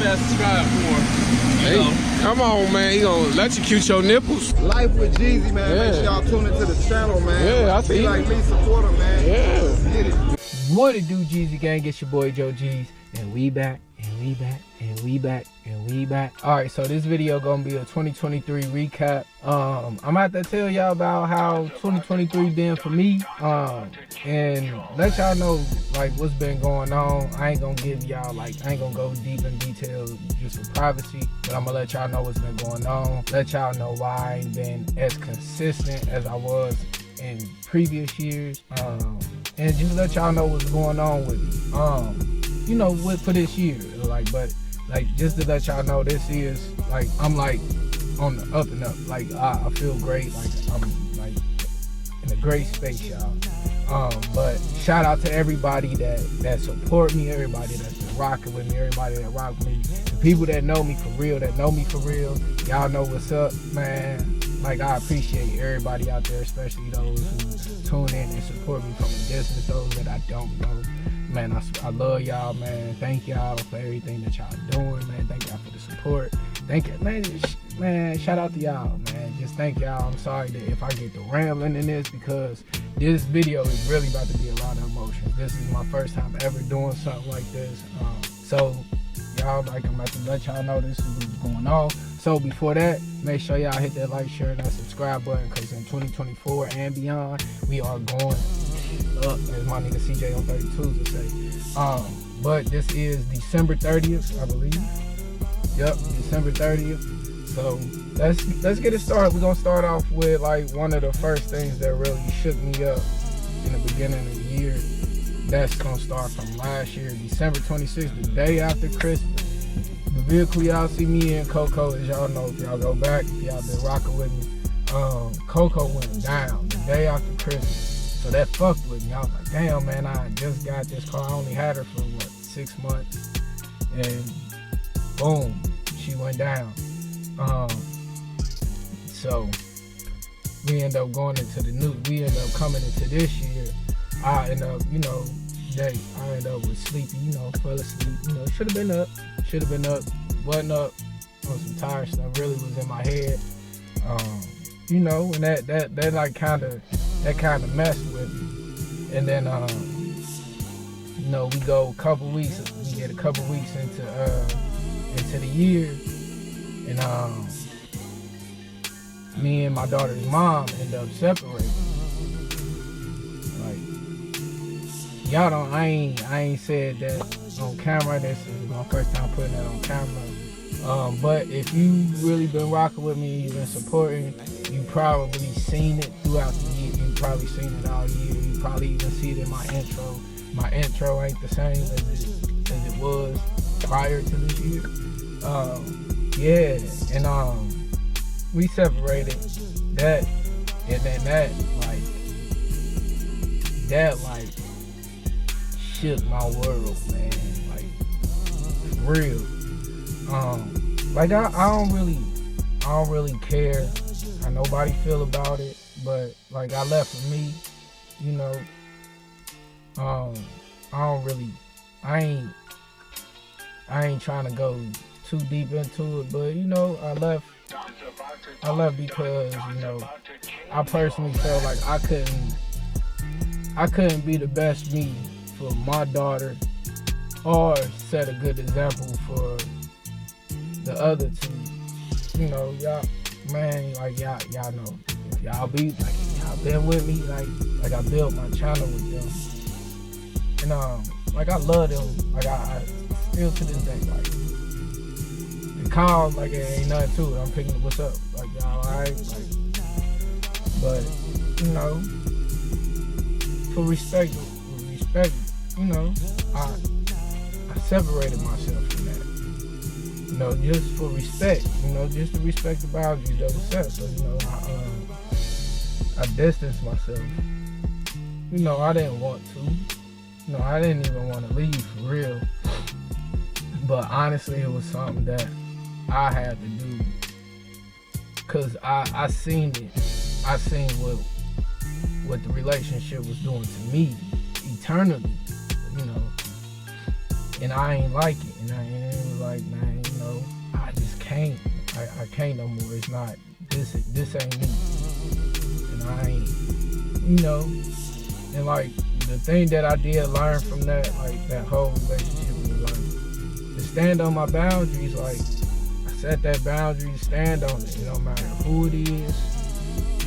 fast subscribe for. You know. Come on, man. He gonna electrocute your nipples. Life with Jeezy, man. Make sure y'all tune into the channel, man. Yeah, I see. Be like me, support him, man. Yeah. Get it. What it do, Jeezy gang? It's your boy Joe G's, and we back, and we back, and we back, and we back. All right, so this video gonna be a 2023 recap. I'm about to tell y'all about how 2023 been for me, and let y'all know like what's been going on. I ain't gonna give y'all I ain't gonna go deep in detail just for privacy, but I'm gonna let y'all know what's been going on. Let y'all know why I ain't been as consistent as I was in previous years, and just let y'all know what's going on with me, you know, for this year, but just to let y'all know, this is I'm on the up and up. I feel great, I'm in a great space, y'all. But shout out to everybody that support me, everybody that's been rocking with me, everybody that rock with me, the people that know me for real, y'all know what's up, man. I appreciate everybody out there, especially those who tune in and support me from a distance, those that I don't know. Man, I love y'all, man. Thank y'all for everything that y'all doing, man. Thank y'all for the support. Thank you, man, shout out to y'all, man. Just thank y'all. I'm sorry that if I get to rambling in this, because this video is really about to be a lot of emotions. This is my first time ever doing something like this. So y'all, I'm about to let y'all know this is what's going on. So before that, make sure y'all hit that like, share, and that subscribe button, because in 2024 and beyond, we are going up, as my nigga CJ on 32 would say. But this is December 30th, I believe. Yep, December 30th. So let's get it started. We're gonna start off with one of the first things that really shook me up in the beginning of the year. That's gonna start from last year, December 26th, the day after Christmas. The vehicle y'all see me in, Coco, as y'all know, if y'all go back, if y'all been rocking with me, Coco went down the day after Christmas. So that fucked with me. I was like, damn, man, I just got this car. I only had her for 6 months, and boom, she went down. So we end up going into we end up coming into this year. I end up, I end up with sleepy, fell asleep, should have been up, wasn't up on some tired stuff, really was in my head, and that kind of messed with me. And then, we go get a couple weeks into the year, and me and my daughter's mom end up separating. I ain't said that on camera. This is my first time putting that on camera. But if you really been rocking with me, you've been supporting, you probably seen it throughout the year. You probably seen it all year. You probably even see it in my intro. My intro ain't the same as it was prior to this year. We separated. That and then that shook my world, man. For real. I don't really care how nobody feel about it, but I left for me, I ain't trying to go too deep into it, but I left because I personally felt like I couldn't be the best me for my daughter, or set a good example for the other two. Y'all, man, y'all know. If y'all y'all been with me, I built my channel with them. And I love them. I still to this day, the call, it ain't nothing to it. I'm picking up, what's up? Y'all alright? But, for respect, I separated myself from that. Just for respect, just to respect the boundaries that was set. So, I distanced myself. I didn't want to. I didn't even want to leave for real. But honestly, it was something that I had to do. Cause I seen it. I seen what the relationship was doing to me eternally, and I ain't like it. And it was like, man, I can't no more. It's not, this ain't me. And I ain't, you know, and like, the thing that I did learn from that, like, that whole relationship was like, to stand on my boundaries. Like, I set that boundary, stand on it. It don't matter who it is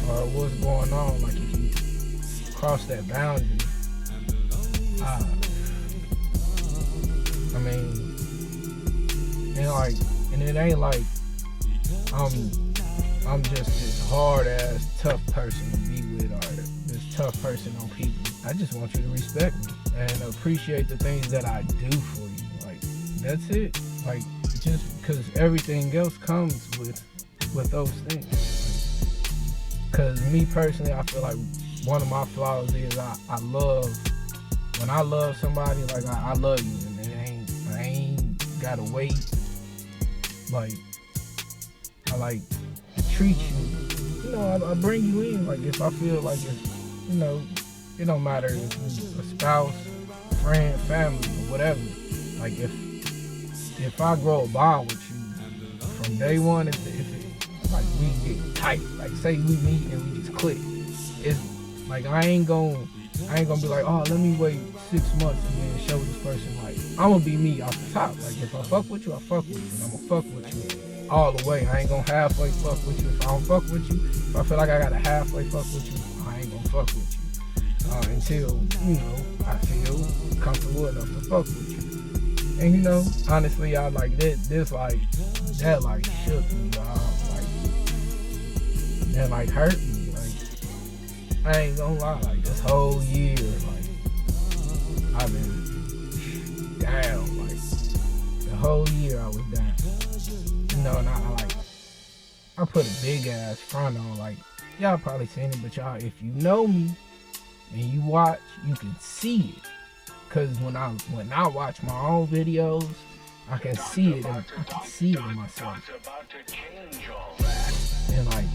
or what's going on. Like, if you cross that boundary, I mean, and like, and it ain't like I'm just this hard ass tough person to be with, or this tough person on people. I just want you to respect me and appreciate the things that I do for you. Like, that's it. Like, just because everything else comes with those things. Because me personally, I feel like one of my flaws is I love, when I love somebody, like I love you, and I ain't gotta wait. Like, I like treat you, you know, I bring you in. Like, if I feel like it's, you know, it don't matter if it's a spouse, friend, family, or whatever. Like, if I grow a bond with you from day one, if it, like, we get tight, like, say we meet and we just click, it's like, I ain't gonna be like, oh, let me wait 6 months and then show this person. Like, I'm gonna be me off the top. Like, if I fuck with you, I fuck with you, and I'm gonna fuck with you all the way. I ain't gonna halfway fuck with you. If I don't fuck with you, if I feel like I gotta halfway fuck with you, I ain't gonna fuck with you until, you know, I feel comfortable enough to fuck with you. And, you know, honestly, I like this like, that like shook me, y'all. Like, that like hurt me. Like, I ain't gonna lie, like, this whole year, like, I've been down. Like, the whole year I was down. You know, and I put a big ass front on. Like, y'all probably seen it, but y'all, if you know me and you watch, you can see it. Cause when I watch my own videos, I can see it, and I can see it in myself. And like,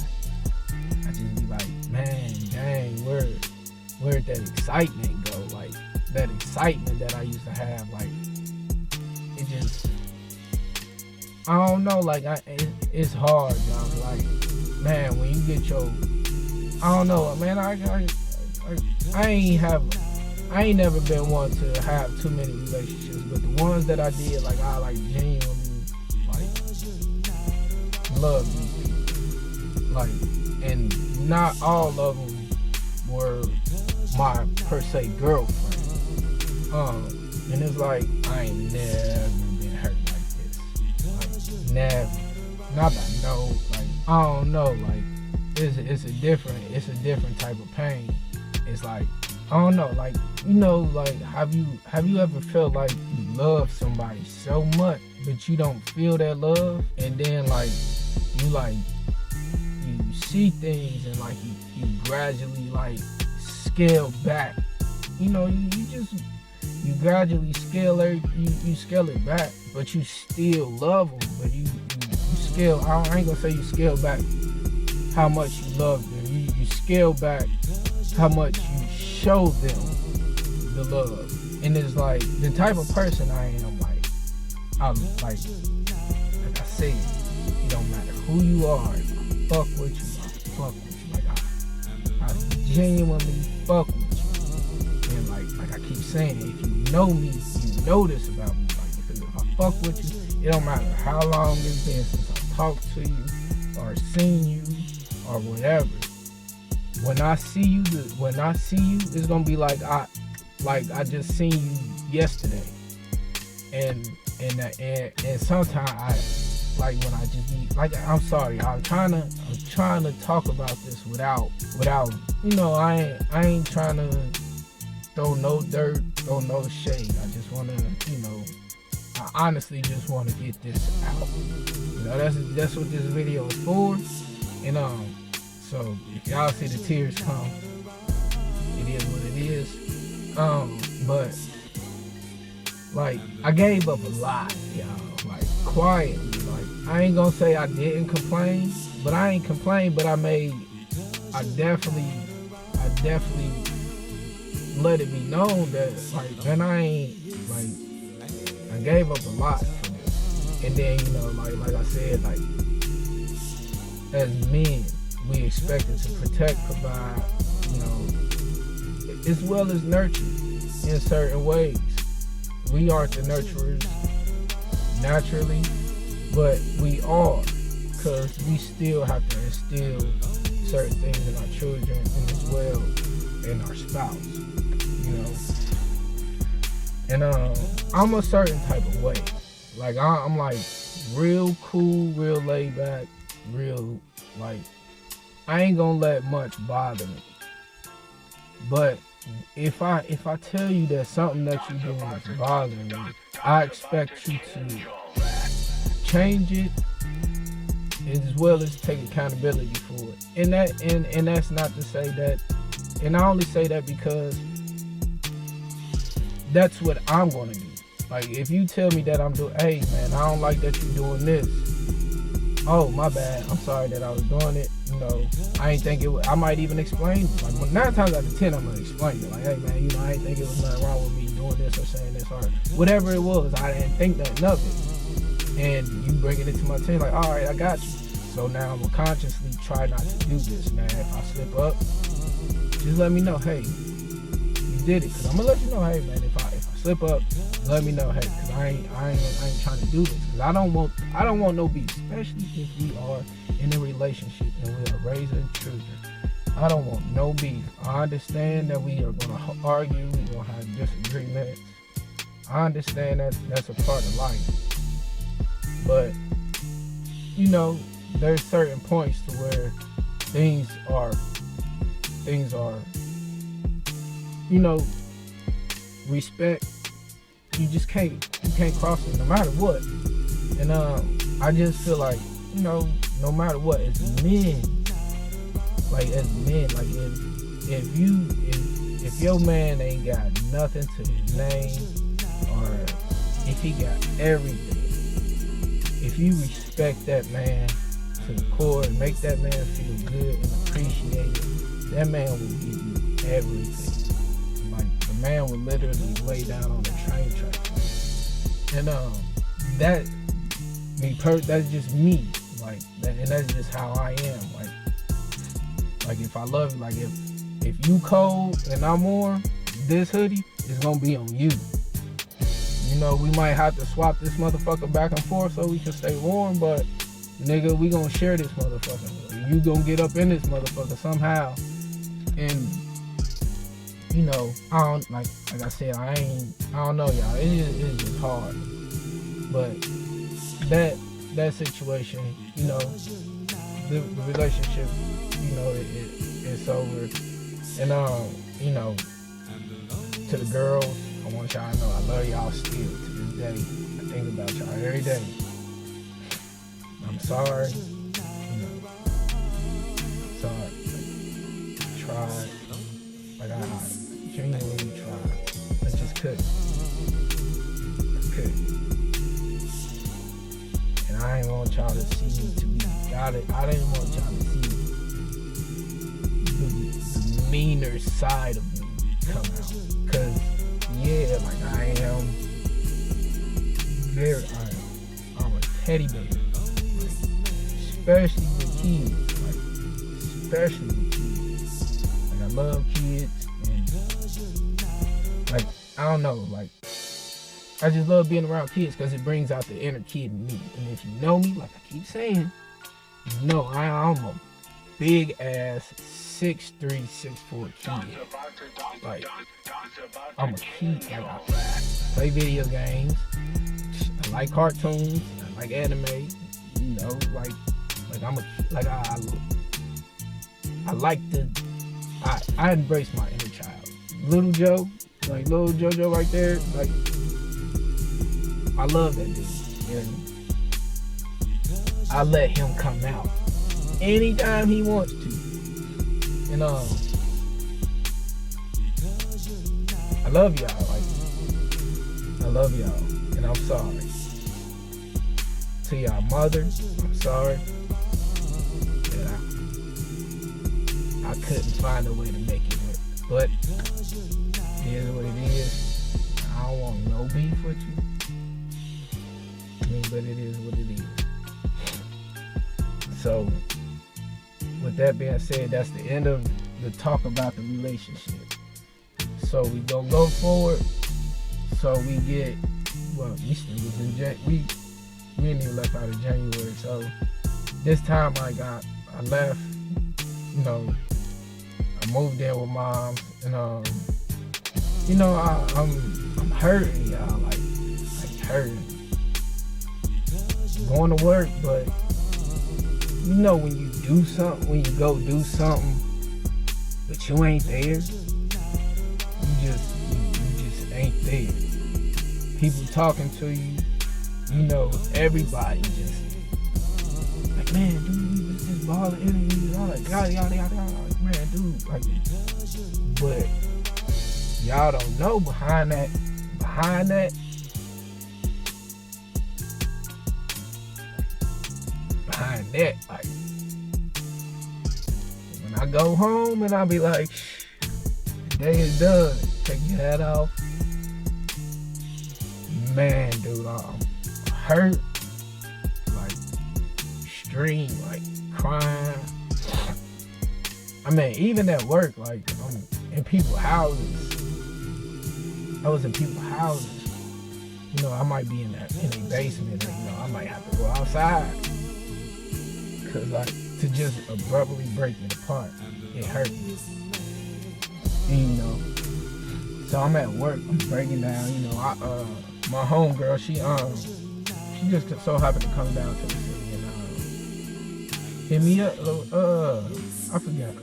I just be like, man, dang, where'd that excitement go? Like, that excitement that I used to have, like, it just, I don't know, like, it's hard, y'all. Like, man, when you get your, I don't know, man, I ain't never been one to have too many relationships, but the ones that I did, like, I like genuinely like love these people. Like, and not all of them were my per se girlfriend. And it's like, I ain't never been hurt like this. Like, never. Not that I know, like, I don't know, like, it's a different type of pain. It's like, I don't know, like, you know, like, have you ever felt like you love somebody so much, but you don't feel that love, and then like you see things and like you gradually like scale back, you know, you gradually scale it back, but you still love them, but you scale, I ain't gonna say you scale back how much you love them, you scale back how much you show them the love. And it's like, the type of person I am, like, I'm like I said, it don't matter who you are, if I fuck with you, I fuck with you. Like, I genuinely fuck with you. And like I keep saying, if you know me, you know this about me. Like, because if I fuck with you, it don't matter how long it's been since I talked to you or seen you or whatever. When I see you, it's gonna be like I just seen you yesterday. And sometimes I, like, when I just be like, I'm sorry, I'm trying to talk about this without, you know, I ain't trying to throw no dirt, throw no shade. I just wanna, you know, I honestly just wanna get this out. You know, that's what this video is for. And so if y'all see the tears come, it is what it is. But like, I gave up a lot, y'all. Like, quietly. Like, I ain't gonna say I didn't complain, but I ain't complained. But I definitely let it be known that, like, man, I gave up a lot for this. And then, you know, like I said, like, as men, we expected to protect, provide, you know, as well as nurture in certain ways. We aren't the nurturers naturally, but we are, because we still have to instill certain things in our children and as well in our spouse, you know. And I'm a certain type of way. Like I'm like real cool, real laid back, real like I ain't gonna let much bother me. But if I tell you that something that you doing is bothering me, I expect you to change it as well as take accountability for it. And that's not to say that, and I only say that because that's what I'm gonna do. Like if you tell me that I'm doing, hey man, I don't like that you're doing this. Oh, my bad. I'm sorry that I was doing it. You know, I ain't think it was, I might even explain. Like 9 times out of 10, I'm gonna explain it. Like, hey man, you know, I ain't think it was nothing wrong with me doing this or saying this or whatever it was. I didn't think nothing of it. And you bringing it to my attention, like, all right, I got you. So now I'm gonna consciously try not to do this, man. If I slip up, just let me know, hey, you did it. Cause I'm gonna let you know, hey man, if I slip up, let me know, hey, cause I ain't trying to do this. Cause I don't want no beef, especially if we are in a relationship and we are raising children. I don't want no beef. I understand that we are gonna argue, we're gonna have disagreements. I understand that that's a part of life. But, you know, there's certain points to where things are, you know, respect, you can't cross it no matter what. And I just feel like, you know, no matter what, as men, like if your man ain't got nothing to his name, or if he got everything, if you respect that man to the core and make that man feel good and appreciated, that man will give you everything. Like the man will literally lay down on the train track. And that's just me. Like that, and that's just how I am. Like if I love you, like if you cold and I'm warm, this hoodie is gonna be on you. You know, we might have to swap this motherfucker back and forth so we can stay warm, but nigga, we gonna share this motherfucker. You gonna get up in this motherfucker somehow. And you know, I don't like I said, I don't know, y'all. It's just hard. But that situation, you know, the relationship, you know, it's over. And you know, to the girls, I want y'all to know I love y'all still to this day. I think about y'all every day. I'm sorry. You know, I'm sorry. I tried. Like I genuinely tried. I just couldn't. And I ain't want y'all to see me to be I didn't want y'all to see the meaner side of me come out. Cause yeah, like I'm a teddy bear. Like, especially with kids. Like I love kids and like I don't know, like I just love being around kids because it brings out the inner kid in me. And if you know me, like I keep saying, you know I'm a big ass 6'3", 6'4" kid. Like I'm a kid. Like I play video games. I like cartoons. I like anime. You know, like I'm a like I like I embrace my inner child. Little Joe, like little JoJo right there, like I love that dude. And I let him come out anytime he wants to. And I love y'all. Like I love y'all. And I'm sorry. To y'all mother, I'm sorry that I couldn't find a way to make it work. But it is what it is. I don't want no beef with you. But it is what it is. So that being said, that's the end of the talk about the relationship. So we gonna go forward. So we get, well, we still was in we didn't even left out of January. So this time I left, you know, I moved in with mom, and you know, I'm hurting, y'all, like hurting. Going to work, but you know when you do something, when you go do something, but you ain't there, you just ain't there. People talking to you, you know, everybody just like, man, dude, you was just balling interviews, all that, yada. Like, man, dude, like, but y'all don't know behind that, like, when I go home and I be like, the day is done, take your hat off. Man, dude, I'm hurt, like, extreme, like, crying. I mean, even at work, like, I'm in people's houses. I was in people's houses. You know, I might be in a basement, and, you know, I might have to go outside. Cause, like, to just abruptly break it apart, it hurt me. And, you know, so I'm at work, I'm breaking down, you know, my homegirl, she just so happened to come down to the city and hit me up. I forget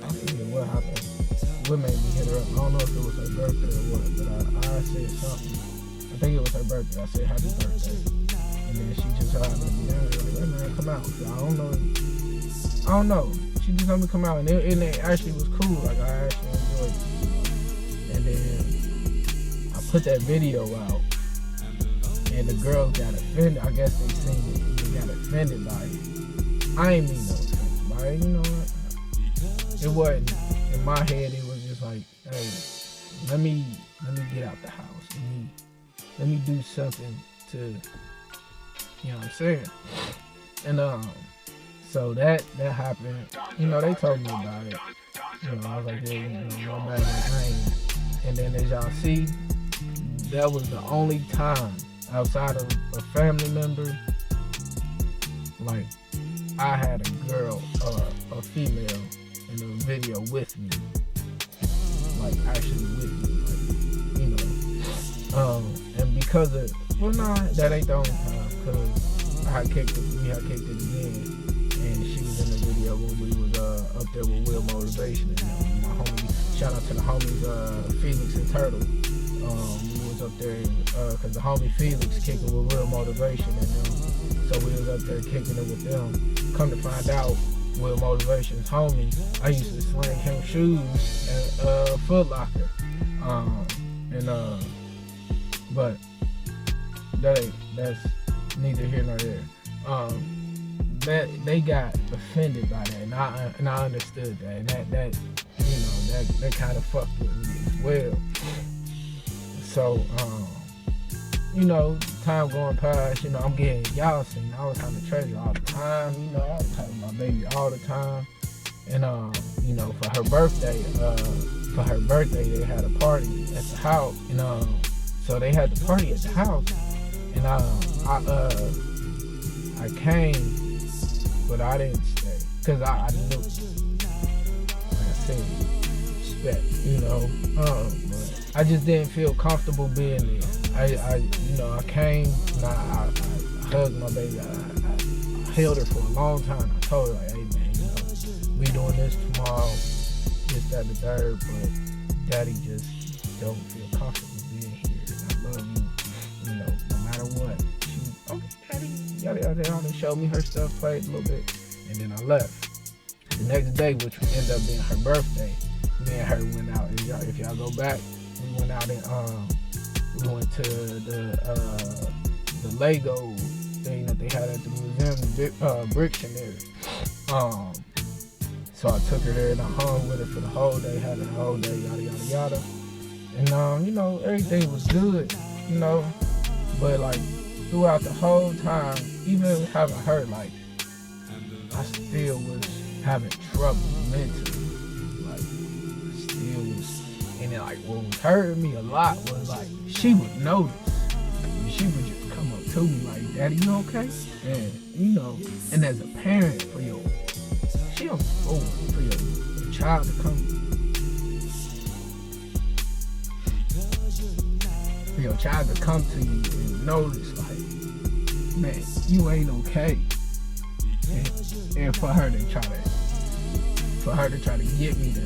what happened. What made me hit her up? I don't know if it was her birthday or what, but I said something. I think it was her birthday. I said happy birthday, and then she just happened to be down there like, hey man, come out. So I don't know. She just let me come out, and it actually was cool. Like, I actually enjoyed it. And then I put that video out. And the girls got offended. I guess they seen it. They got offended by it. I ain't mean no offense by it. You know what? It wasn't. In my head, it was just like, hey, let me get out the house. Let me do something to, you know what I'm saying? And so that happened. You know, they told me about it. You know, I was like, yeah, you know, no matter what. And then as y'all see, that was the only time outside of a family member, like, I had a girl, a female in the video with me, like, actually with me, like, you know, and because of, well, nah, that ain't the only time, because we had kicked it again, and she was in the video when we was up there with Will Motivation, and my homie, shout out to the homies, Felix and Turtle. We was up there, cause the homie Felix kicking with Real Motivation, and so we was up there kicking it with them. Come to find out, Will Motivation's homie, I used to sling him shoes at Foot Locker, but that's neither here nor there. That they got offended by that, and I understood that, and that you know, that kind of fucked with me as well. So, you know, time going past, you know, I'm getting, y'all seen, I was having treasure all the time, you know, I was having my baby all the time. And, you know, for her birthday, they had a party at the house. And, so they had the party at the house. And, I came, but I didn't stay. Cause I knew, like I said, respect, you know, but I just didn't feel comfortable being there. You know, I came and I hugged my baby. I held her for a long time. I told her, like, hey man, you know, we doing this tomorrow, this, that, the third, but daddy just don't feel comfortable being here. And I love you, you know, no matter what. She, okay, daddy, yada, showed me her stuff, played a little bit, and then I left. The next day, which ended up being her birthday, me and her went out. If y'all go back, we went out and we went to the Lego thing that they had at the museum, Brictionary. So I took her there and I hung with her for the whole day, had her the whole day, yada. And you know, everything was good, you know, but like throughout the whole time, even having her, like, I still was having trouble mentally. Like, still was, and then like what was hurting me a lot was like she would notice. And she would just come up to me like, "Daddy, you okay?" And you know, and as a parent for your child to come, for your child to come to you and notice like, man, you ain't okay. And for her to try to get me to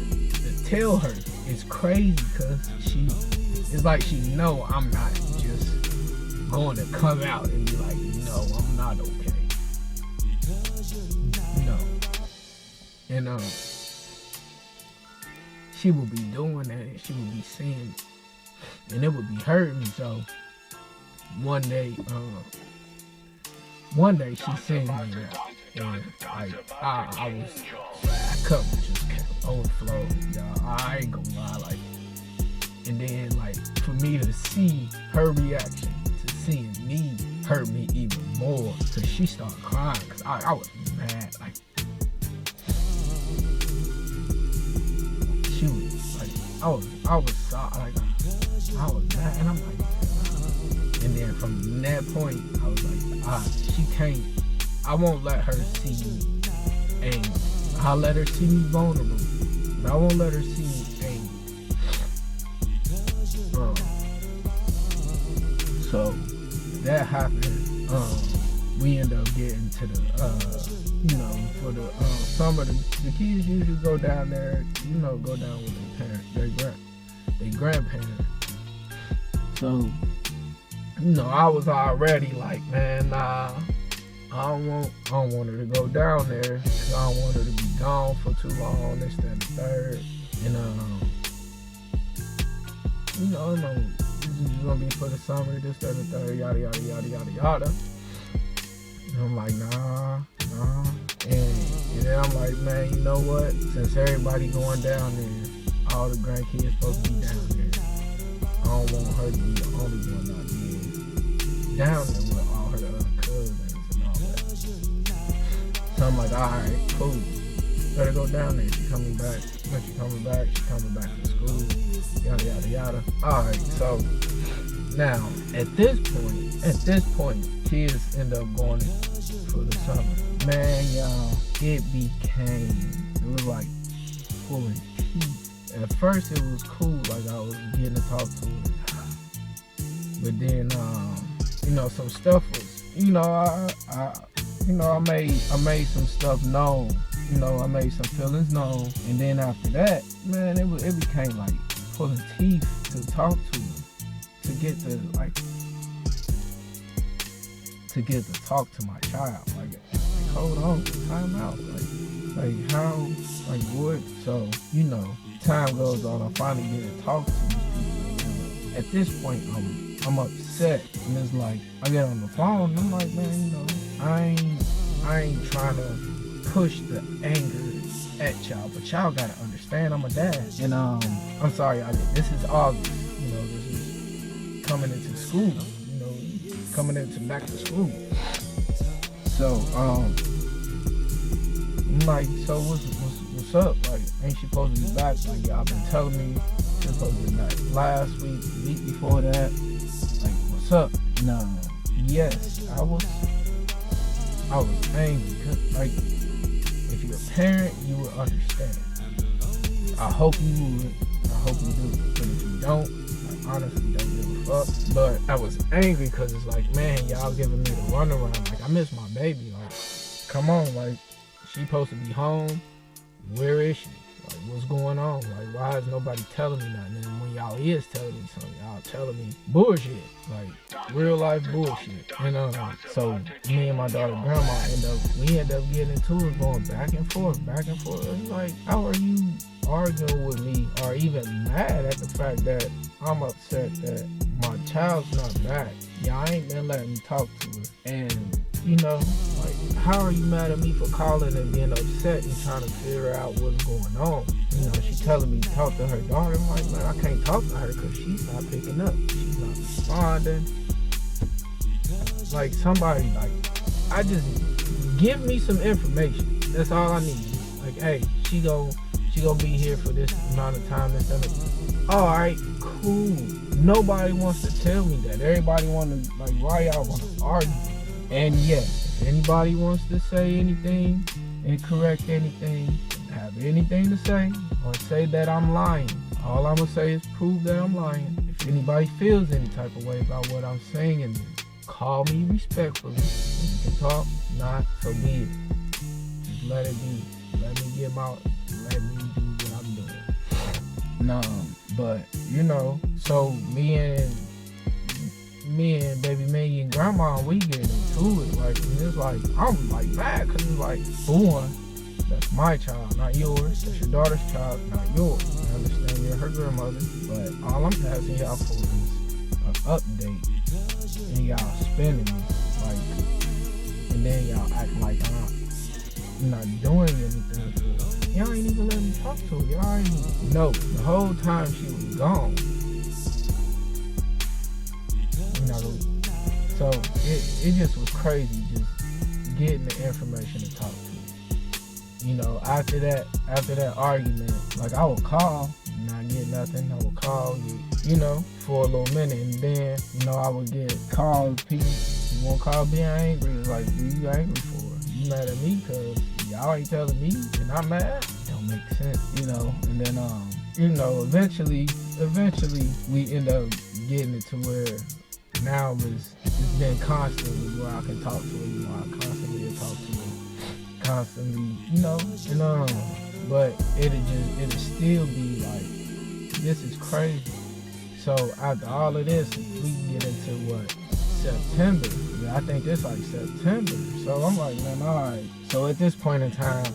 tell her, it's crazy because it's like she know I'm not just going to come out and be like, no, I'm not okay. No. And she would be doing that and she would be seeing it. And it would be hurting me. So one day she seen me and like I cup just kept overflowing, y'all. I ain't gonna lie, like, and then like for me to see her reaction to seeing me hurt me even more, cause she started crying, cause I was mad, like she was like I was sorry, like I was mad, and I'm like, and then from that point I was like, she can't. I won't let her see me angry. I'll let her see me vulnerable, but I won't let her see me angry. So that happened. We end up getting to the, for the summer. The kids usually go down there, go down with their parents, their grandparents. So, I was already like, man, nah. I don't want her to go down there, cause I don't want her to be gone for too long, this, that, and the third. And this is gonna be for the summer, this, that, and the third, yada, yada, yada, yada, yada. And I'm like, nah. And then I'm like, man, you know what? Since everybody going down there, all the grandkids supposed to be down there. I don't want her to be the only one not being down there with all her other cousins. So I'm like, alright, cool. Better go down there. She coming back. When she coming back to school. Yada, yada, yada. Alright, so now, at this point, kids end up going for the summer. Man, y'all, it was like pulling teeth. At first, it was cool. Like, I was getting to talk to her. But then, some stuff was, I made some stuff known. I made some feelings known. And then after that, man, it became like pulling teeth to talk to her, to get to talk to my child. Like hold on, time out. Like how, like what? So, time goes on. I finally get to talk to these people. At this point, I'm upset, and it's like I get on the phone and I'm like, man, I ain't trying to push the anger at y'all, but y'all gotta understand I'm a dad. And I'm sorry, this is August, this is coming into school, coming into back to school. So I'm like, so what's up? Like, ain't she supposed to be back? Like, y'all been telling me she's supposed to be back last week, the week before that. Like, what's up? No. Yes, I was angry. Like, if you're a parent, you would understand. I hope you would. I hope you do. But if you don't, I honestly don't give a fuck. But I was angry because it's like, man, y'all giving me the runaround. Like, I miss my baby. Like, come on. Like, she supposed to be home. Where is she? Like, what's going on? Like, why is nobody telling me nothing? And when y'all is telling me something, y'all telling me bullshit. Like, real life bullshit. And so me and my daughter grandma end up getting into it, going back and forth. It's like, how are you arguing with me or even mad at the fact that I'm upset that my child's not back? Y'all ain't been letting me talk to her. And like, how are you mad at me for calling and being upset and trying to figure out what's going on? She telling me to talk to her daughter. I'm like, man, I can't talk to her because she's not picking up. She's not responding. Like, somebody, like, I just give me some information. That's all I need. Like, Like, hey, she gonna be here for this amount of time. This and that. All right, cool. Nobody wants to tell me that. Everybody want to, like, why y'all want to argue? And yes, if anybody wants to say anything and correct anything, have anything to say, or say that I'm lying, all I'm gonna say is prove that I'm lying. If anybody feels any type of way about what I'm saying in this, call me respectfully. You can talk, not, so be it. Just let it be. Let me get let me do what I'm doing. No, but you know, so me and baby Maggie and grandma, we get into it. Like, and it's like, I'm like mad, cause it's like, for one, that's my child, not yours. That's your daughter's child, not yours. I understand you're her grandmother, but all I'm asking y'all for is an update. And y'all spinning me, like, and then y'all act like I'm not doing anything for her. Y'all ain't even let me talk to her. Y'all ain't know the whole time she was gone. You know, so it just was crazy just getting the information to talk to her. You know, after that argument, like, I would call, not get nothing. I would call, you know, for a little minute, and then, you know, I would get calls. People, you won't call being angry. It's like, what you angry for? You mad at me because y'all ain't telling me, and I'm mad? It don't make sense, you know. And then, you know, eventually, we end up getting it to where now it's been constantly where I can talk to her. You know, I constantly talk to her, constantly, you know, and but it'll still be like, this is crazy. So after all of this, we can get into what, September. Yeah, I think it's like September. So I'm like, man, all right. So at this point in time,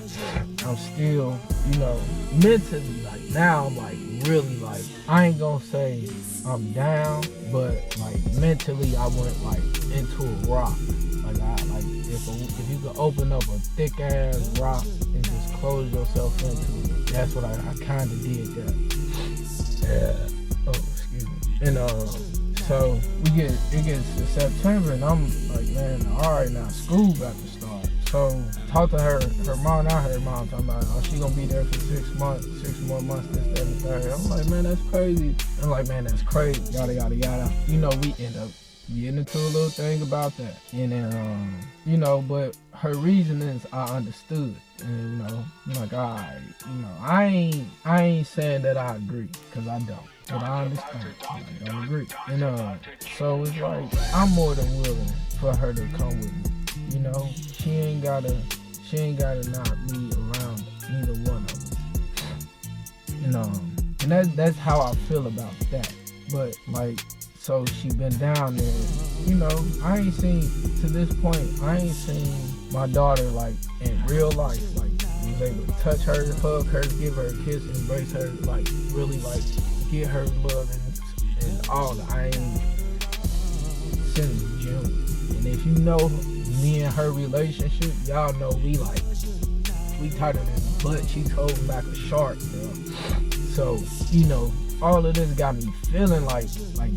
I'm still, you know, mentally, like, now I'm like really, like, I ain't gonna say I'm down, but like mentally I went like into a rock. Like, if you could open up a thick ass rock and just close yourself into it, that's what I kind of did that. Yeah. Oh, excuse me. And so it gets to September, and I'm like, man, all right, now school about to start. So talk to her mom. I heard mom talking about, oh, she gonna be there for 6 months, 6 more months, this, that, and the third. I'm like, man, that's crazy. I'm like, man, that's crazy. Yada yada yada. You know, we end up getting into a little thing about that, and then you know, but her reasonings I understood, and you know, I'm like, all right, you know, I ain't saying that I agree, cause I don't, but I understand. I don't agree, and so it's like, I'm more than willing for her to come with me. You know, she ain't gotta not be around neither one of us. And that's how I feel about that. But like, so she been down there, you know, I ain't seen, to this point, I ain't seen my daughter like in real life, like was able to touch her, hug her, give her a kiss, embrace her, like really like get her love and all that. I ain't since June. And if you know me and her relationship, y'all know we tighter than butt cheeks holding back a shark, bro. So, you know, all of this got me feeling like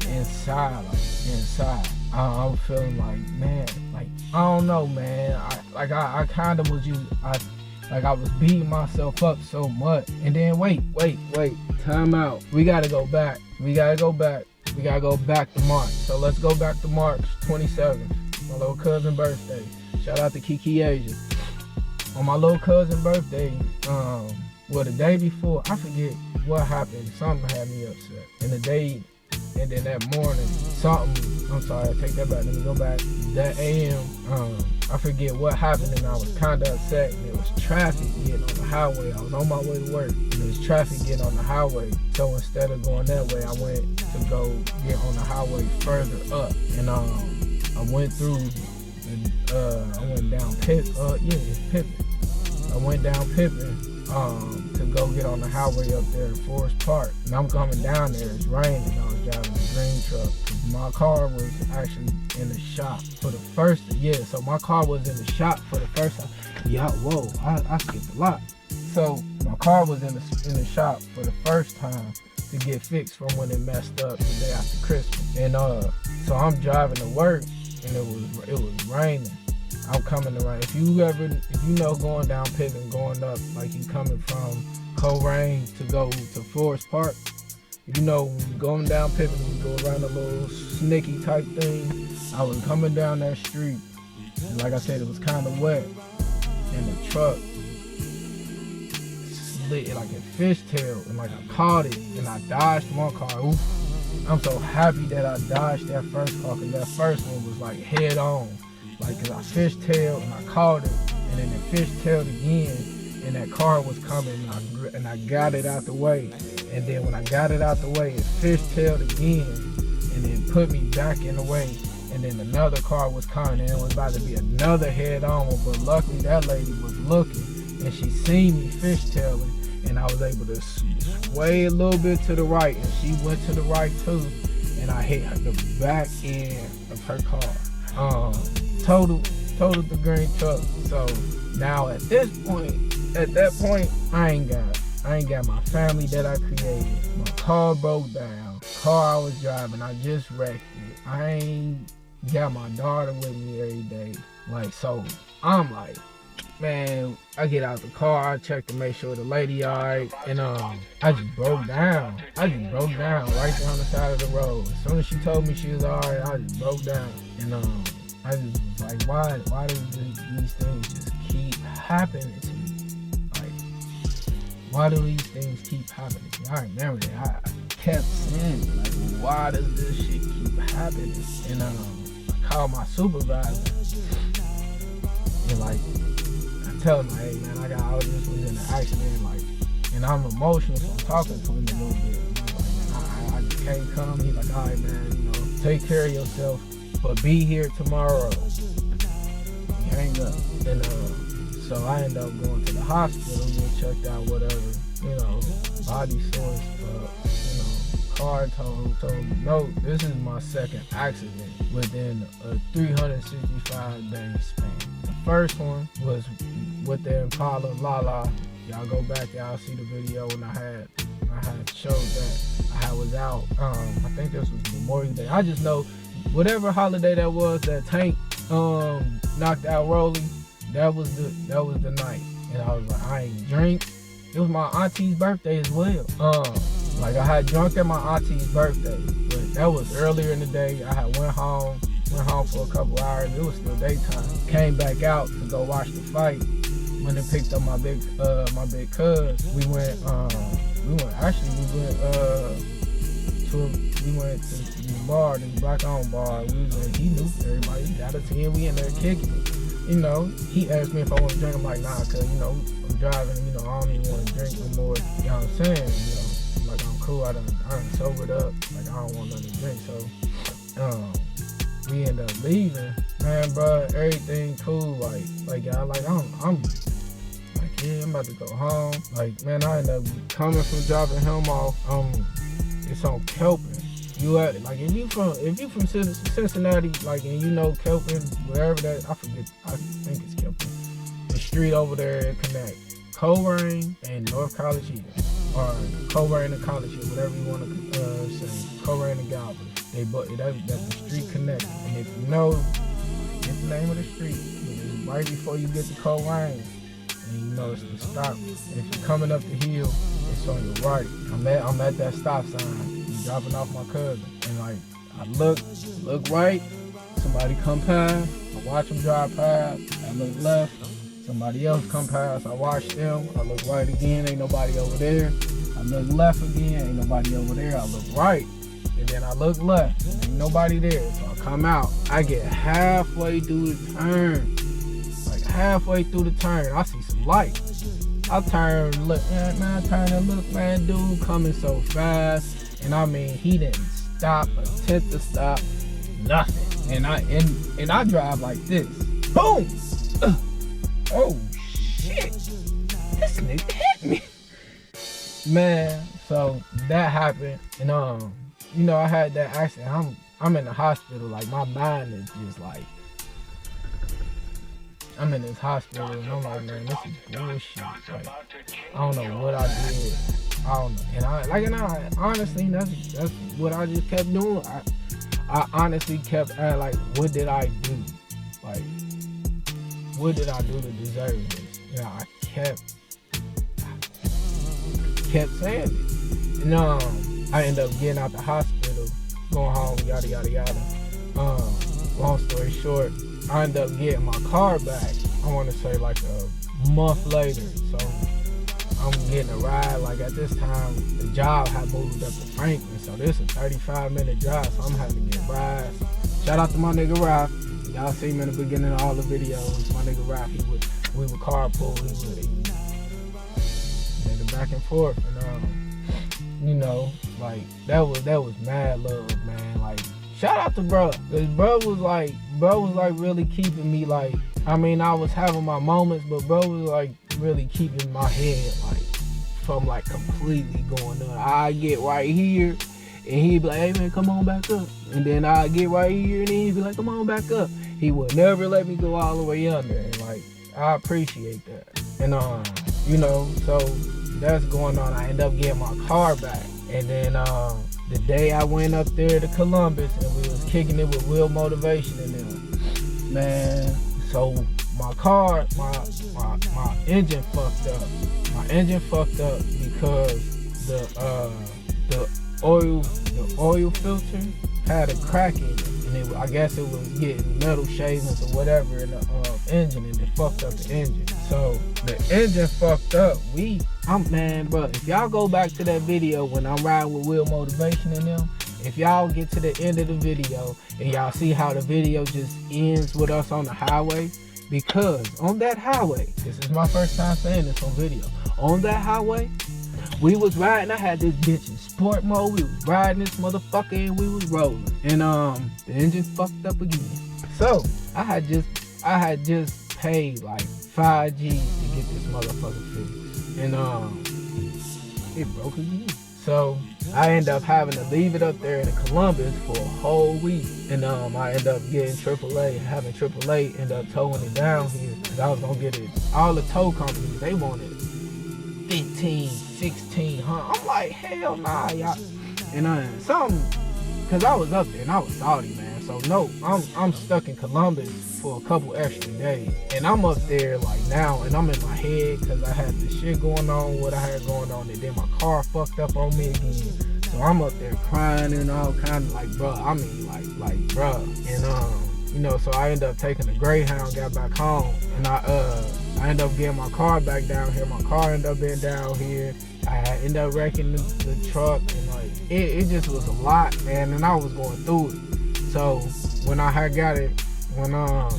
inside. I'm feeling like, man, like, I don't know, man. I kind of was I was beating myself up so much. And then wait, time out. We gotta go back. We gotta go back to March. So let's go back to March 27th, my little cousin's birthday. Shout out to Kiki Asia. On my little cousin's birthday, the day before, I forget what happened. Something had me upset. And then that morning, I'm sorry, I take that back. Let me go back. That AM, I forget what happened, and I was kind of upset. And it was traffic getting on the highway. I was on my way to work, and there was traffic getting on the highway. So instead of going that way, I went to go get on the highway further up. And I went through, and I went down Pippin. I went down Pippin to go get on the highway up there in Forest Park. And I'm coming down there, it's raining, and I was driving a green truck. My car was actually in the shop for the first, so my car was in the shop for the first time. Yeah, whoa, I skipped a lot. So my car was in the shop for the first time to get fixed from when it messed up the day after Christmas. And so I'm driving to work, and it was raining. I'm coming around. If you know going down Pittman, going up, like you coming from Coreyssg to go to Forest Park, you know, going down Pittman, you go around a little snicky type thing. I was coming down that street, and like I said, it was kind of wet, and the truck slid like a fishtail, and like I caught it, and I dodged one car. Oof. I'm so happy that I dodged that first car, because that first one was like head on. Like, cause I fishtailed and I caught it, and then it fishtailed again, and that car was coming, and I got it out the way. And then when I got it out the way, it fishtailed again, and then put me back in the way. And then another car was coming, and it was about to be another head-on one. But luckily, that lady was looking, and she seen me fishtailing, and I was able to sway a little bit to the right, and she went to the right too, and I hit the back end of her car. Totaled the green truck. So now at that point, I ain't got my family that I created. My car broke down. Car I was driving, I just wrecked it. I ain't got my daughter with me every day. Like, so I'm like, man, I get out the car, I check to make sure the lady alright, and I just broke down. right there on the side of the road. As soon as she told me she was alright, I just broke down. And I just was like, why do these things just keep happening to me? Like, why do these things keep happening to me? I remember that. I kept saying, like, why does this shit keep happening? And I called my supervisor, and like, I tell him, like, hey man, I just was in an accident, like, and I'm emotional, so I'm talking to him a little bit. Like, man, I just can't come. He's like, all right, man, you know, take care of yourself, but be here tomorrow. He hang up. And so I end up going to the hospital, get checked out, whatever, you know, body sore as fuck, you know, car told. So no, this is my second accident within a 365-day span. The first one was with the Impala Lala. Y'all go back, y'all see the video when I had showed that I was out. I think this was Memorial Day. I just know whatever holiday that was, that Tank knocked out Rolly, that was the night. And I was like, I ain't drink. It was my auntie's birthday as well. Like I had drunk at my auntie's birthday, but that was earlier in the day. I had went home for a couple hours. It was still daytime. Came back out to go watch the fight. When they picked up my big cuz, we went to the bar, this black-owned bar. He knew everybody. He got us in. We in there kicking it. You know, he asked me if I want to drink. I'm like, nah, cause you know I'm driving. You know, I don't even want to drink no more. You know what I'm saying? You know, like I'm cool. I done sobered up. Like I don't want nothing to drink. So, we end up leaving. Man, bro, everything cool. Like y'all, like I'm like, yeah, I'm about to go home. Like, man, I end up coming from dropping him off. It's on Kelpin. If you from Cincinnati, like, and you know Kelpin, wherever that, I think it's Kelpin. The street over there connect Coreyssg and North College Hill, or Coreyssg and College Hill, whatever you want to say. Coreyssg and Galvin. That's the street connected. And if you know, get the name of the street. It's right before you get to Coreyssg, and you know it's the stop. And if you're coming up the hill, it's on your right. I'm at that stop sign. Dropping off my cousin, and like I look right, somebody come past, I watch them drive past, I look left, somebody else come past, I watch them, I look right again, ain't nobody over there, I look left again, ain't nobody over there, I look right, and then I look left, ain't nobody there, so I come out, I get halfway through the turn, I see some lights, I turn, look, man, dude coming so fast. And I mean, he didn't stop, attempt to stop, nothing. And I drive like this. Boom! Oh shit! This nigga hit me. Man, so that happened, and you know, I had that accident. I'm in the hospital. Like my mind is just like, I'm in this hospital, and I'm like, man, this is bullshit. Like, I don't know what I did. I don't know. And I honestly, that's what I just kept doing. I honestly kept like, what did I do? Like, what did I do to deserve this? You know, I kept saying it. And I ended up getting out the hospital, going home, yada yada yada. Long story short, I ended up getting my car back. I want to say like a month later. So I'm getting a ride. Like at this time, the job had moved up to Franklin, so this is a 35-minute drive. So I'm having to get rides. Shout out to my nigga Ralph. Y'all see him in the beginning of all the videos. My nigga Ralph, we would carpool. He would back and forth, and you know, like that was mad love, man. Like shout out to bro, cause bro was like really keeping me like. I mean, I was having my moments, but bro was like really keeping my head like from like completely going on. I get right here, and he'd be like, "Hey man, come on back up," and then I get right here, and then he'd be like, "Come on back up." He would never let me go all the way under, and like I appreciate that. And you know, so that's going on. I end up getting my car back, and then the day I went up there to Columbus, and we was kicking it with Will Motivation and them, man. So my car, my engine fucked up. My engine fucked up because the oil filter had a crack in it, and I guess it was getting metal shavings or whatever in the engine, and it fucked up the engine. So the engine fucked up. Man, bro, if y'all go back to that video when I'm riding with Will Motivation and them, if y'all get to the end of the video and y'all see how the video just ends with us on the highway, because on that highway, this is my first time saying this on video, on that highway, we was riding. I had this bitch in sport mode. We was riding this motherfucker and we was rolling, and the engine fucked up again. So I had just paid like 5 G's to get this motherfucker fixed, and it broke again. So I ended up having to leave it up there in Columbus for a whole week, and I ended up getting AAA, having AAA end up towing it down here, because I was gonna get it. All the tow companies, they wanted 15, 1600. I'm like, hell nah, y'all. And something, cause I was up there and I was salty, man. So no, I'm stuck in Columbus for a couple extra days, and I'm up there like now, and I'm in my head because I had this shit going on, what I had going on, and then my car fucked up on me again. So I'm up there crying and all kind of like, bruh, I mean like bruh. And you know, so I ended up taking the Greyhound, got back home, and I ended up getting my car back down here. My car ended up being down here. I ended up wrecking the truck, and like it just was a lot, man, and I was going through it. So when I had got it, when I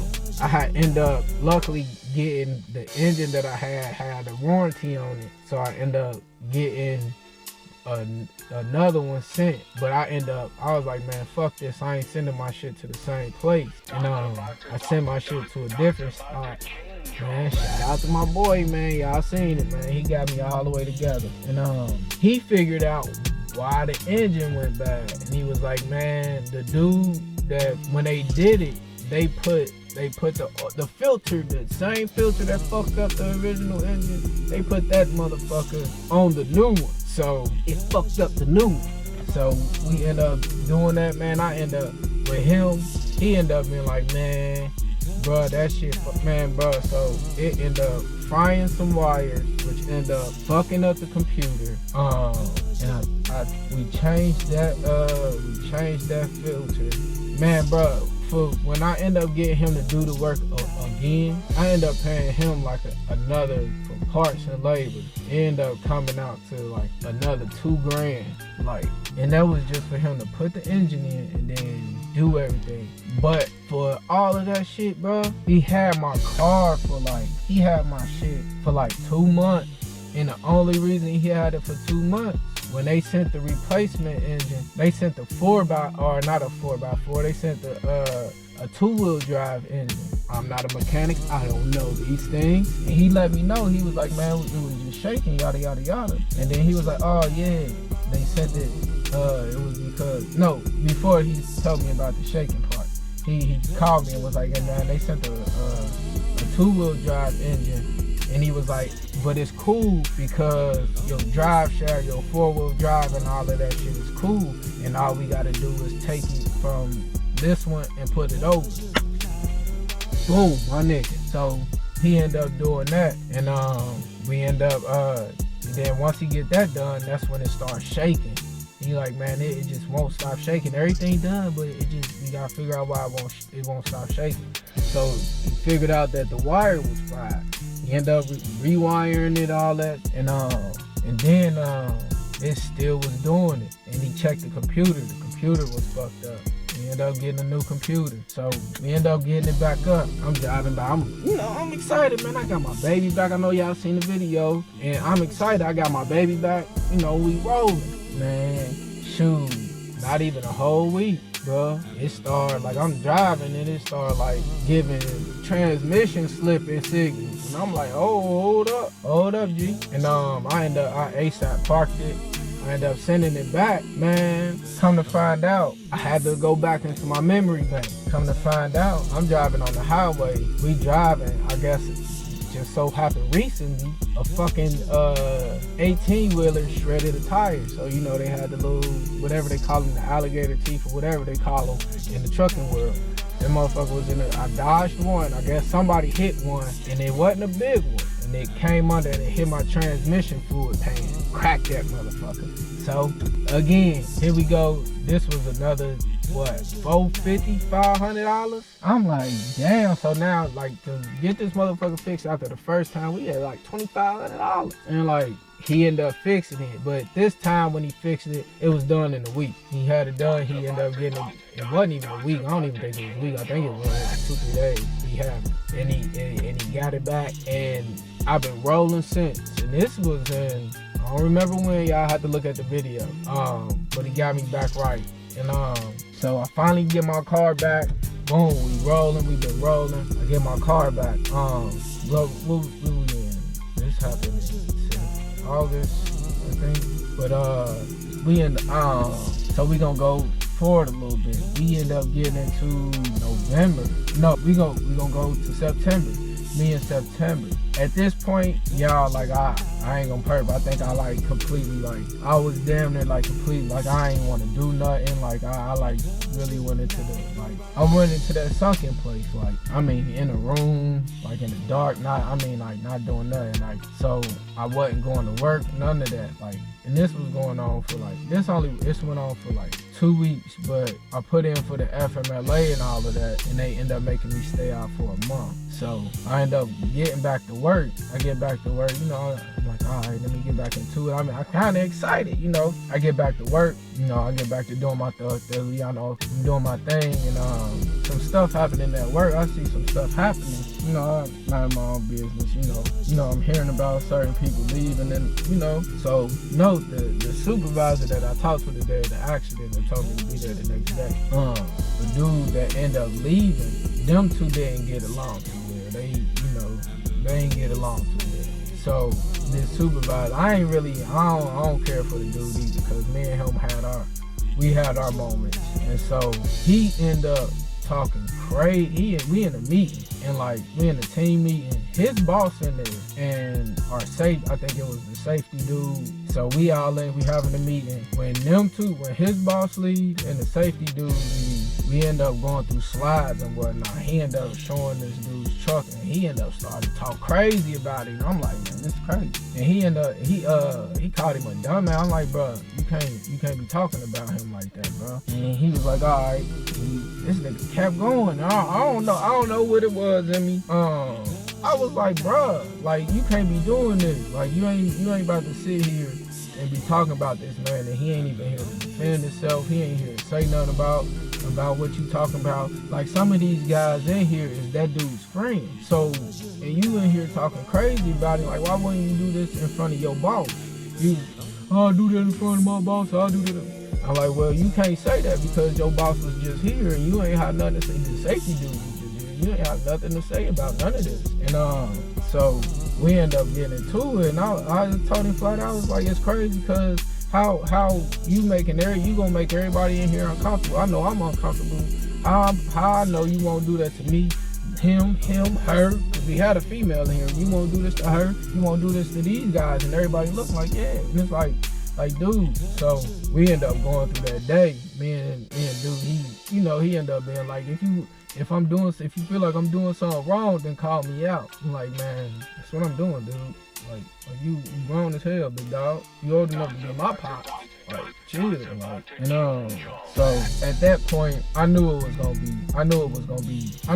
had ended up luckily getting the engine that I had a warranty on it, so I ended up getting another one sent. But I was like, man, fuck this, I ain't sending my shit to the same place, and I sent my shit to a different spot. Man, shout out to my boy, man. Y'all seen it, man. He got me all the way together, and he figured out why the engine went bad, and he was like, man, the dude that when they did it, they put the filter, the same filter that fucked up the original engine, they put that motherfucker on the new one, so it fucked up the new one. So we end up doing that, man. I end up with him. He ended up being like, man, bro, that shit, man, bro. So it ended up frying some wires, which ended up fucking up the computer. And we changed that filter, man, bro. For when I end up getting him to do the work again, I end up paying him like another for parts and labor. It ended up coming out to like another $2,000, like, and that was just for him to put the engine in and then do everything. But for all of that shit, bro, he had my car for like, he had my shit for like 2 months, and the only reason he had it for 2 months, when they sent the replacement engine, they sent the 4x4, they sent a 2-wheel drive engine. I'm not a mechanic, I don't know these things. And he let me know, he was like, man, it was just shaking, yada, yada, yada. And then he was like, oh yeah, they sent it, it was because, no, before he told me about the shaking part, he called me and was like, hey man, they sent a 2-wheel drive engine. And he was like, but it's cool because your drive share, your 4-wheel drive and all of that shit is cool. And all we gotta do is take it from this one and put it over. Boom, my nigga. So he ended up doing that, and we end up then once he get that done, that's when it starts shaking. He like, man, it just won't stop shaking. Everything done, but it just, we gotta figure out why it won't stop shaking. So he figured out that the wire was fried. He ended up rewiring it, all that, and then it still was doing it. And he checked the computer. The computer was fucked up. We ended up getting a new computer. So we ended up getting it back up. I'm driving by. I'm excited, man. I got my baby back. I know y'all seen the video. And I'm excited. I got my baby back. You know, we rolling. Man, shoot. Not even a whole week, bro. It started, like, I'm driving and it started, like, giving transmission slipping signals. And I'm like, oh, hold up, G. And I ASAP parked it. I ended up sending it back, man. Come to find out, I had to go back into my memory bank. Come to find out, I'm driving on the highway. We driving, I guess it just so happened recently, a fucking 18-wheeler shredded a tire. So, you know, they had the little, whatever they call them, the alligator teeth or whatever they call them in the trucking world. That motherfucker was in I dodged one. I guess somebody hit one, and it wasn't a big one. And it came under and it hit my transmission fluid pan. Cracked that motherfucker. So, again, here we go. This was another, what, $450, $500? I'm like, damn. So now, like, to get this motherfucker fixed after the first time, we had like $2,500. And like, he ended up fixing it. But this time when he fixed it, it was done in a week. He had it done. He ended up getting it. It wasn't even a week. I don't even think it was a week. I think it was like 2-3 days. He had it. And he got it back. And I've been rolling since. And this was in, I don't remember when, y'all had to look at the video. But he got me back right. And so I finally get my car back. Boom, we've been rolling. I get my car back. What we in? This happened in August, I think. But we in so we gonna go forward a little bit. We end up getting into November. No, we gonna go to September. Me in September. At this point, y'all, like, I ain't gonna perp. I think I like completely, like, I was damn near like completely, like, I ain't want to do nothing. Like, I like really went into I went into that sunken place. Like, I mean, in a room, like in the dark, not doing nothing. Like, so I wasn't going to work, none of that. Like, and this was going on for like, this went on for like 2 weeks, but I put in for the FMLA and all of that, and they end up making me stay out for a month. So I end up getting back to work. I get back to work, I'm like, all right, let me get back into it. I mean, I'm kind of excited, I get back to work, I get back to doing my thing, I'm doing my thing, and some stuff happening at work. I see some stuff happening, I'm minding my own business, I'm hearing about certain people leaving, and, so, the supervisor that I talked to today, the accident, that told me to be there the next day, the dude that ended up leaving, them two didn't get along too well. They ain't get along too well. So this supervisor, I don't care for the dude either, because me and him had our moments. And so he ended up talking crazy. We in a meeting, and like, we in a team meeting. His boss in there, and I think it was the safety dude. So we all in, we having a meeting. When his boss leaves and the safety dude leaves, we end up going through slides and whatnot. He ended up showing this dude's truck, and he ended up starting to talk crazy about it. And I'm like, man, this is crazy. And he called him a dumbass. I'm like, bro, you can't be talking about him like that, bro. And he was like, all right. This nigga kept going. I don't know what it was in me. I was like, bruh, like, you can't be doing this. Like, you ain't about to sit here and be talking about this man, and he ain't even here to defend himself. He ain't here to say nothing about what you talking about. Like, some of these guys in here is that dude's friend. So, and you in here talking crazy about it. Like, why wouldn't you do this in front of your boss? I'll do that in front of my boss. I'll do that. I'm like, well, you can't say that because your boss was just here and you ain't had nothing to say. The safety dude was just here. You ain't have nothing to say about none of this. And so we end up getting into it. And I just told him flat out, I was like, it's crazy because how you gonna make everybody in here uncomfortable. I know I'm uncomfortable. How I know you won't do that to me, him, her. Because we had a female in here. You won't do this to her. You won't do this to these guys. And everybody look like, yeah. And it's like, dude. So we end up going through that day. Me and dude, he ended up being like, if you feel like I'm doing something wrong, then call me out. I'm like, man, that's what I'm doing, dude. Like you grown as hell, big dog. You old enough to be my pops. Like, chill. Like, so at that point, I knew it was gonna be. I